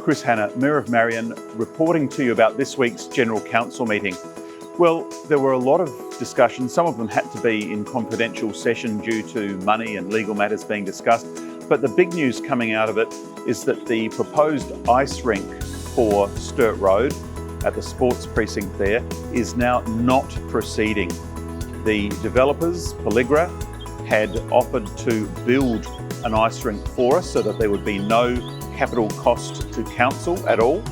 Kris, Hanna, Mayor of Marion, reporting to you about this week's General Council meeting. Well, there were a lot of discussions. Some of them had to be in confidential session due to money and legal matters being discussed. But the big news coming out of it is that the proposed ice rink for Sturt Road at the sports precinct there is now not proceeding. The developers, Pelligra, had offered to build an ice rink for us so that there would be no capital cost to council at all.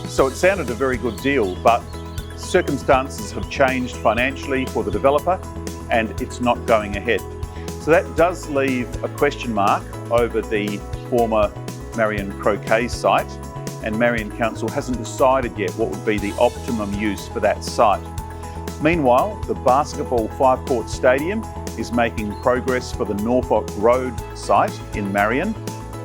So it sounded a very good deal, but circumstances have changed financially for the developer and it's not going ahead. So that does leave a question mark over the former Marion Croquet site, and Marion Council hasn't decided yet what would be the optimum use for that site. Meanwhile, the basketball five-court stadium is making progress for the Norfolk Road site in Marion,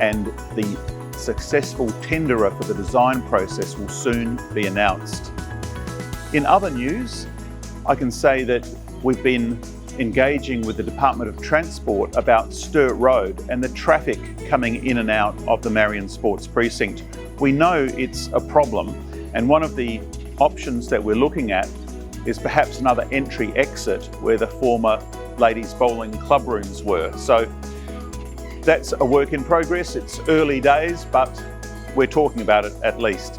and the successful tenderer for the design process will soon be announced. In other news, I can say that we've been engaging with the Department of Transport about Sturt Road and the traffic coming in and out of the Marion Sports Precinct. We know it's a problem, and one of the options that we're looking at is perhaps another entry-exit where the former ladies bowling club rooms were. So that's a work in progress. It's early days, but we're talking about it at least.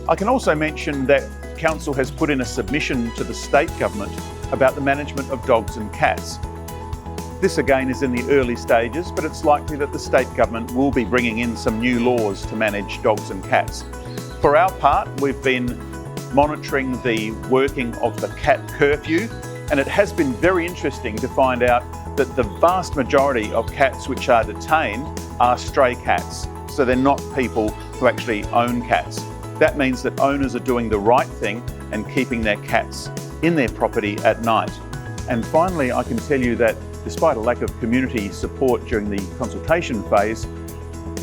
I can also mention that Council has put in a submission to the state government about the management of dogs and cats. This again is in the early stages, but it's likely that the state government will be bringing in some new laws to manage dogs and cats. For our part, we've been monitoring the working of the cat curfew, and it has been very interesting to find out that the vast majority of cats which are detained are stray cats. So they're not people who actually own cats. That means that owners are doing the right thing and keeping their cats in their property at night. And finally, I can tell you that despite a lack of community support during the consultation phase,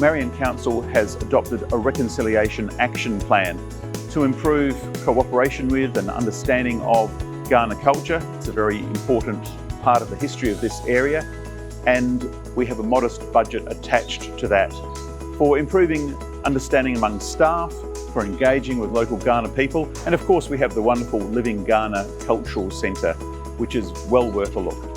Marion Council has adopted a reconciliation action plan to improve cooperation with and understanding of Kaurna culture. It's a very important part of the history of this area, and we have a modest budget attached to that for improving understanding among staff, for engaging with local Kaurna people, and of course we have the wonderful Living Kaurna Cultural Centre, which is well worth a look.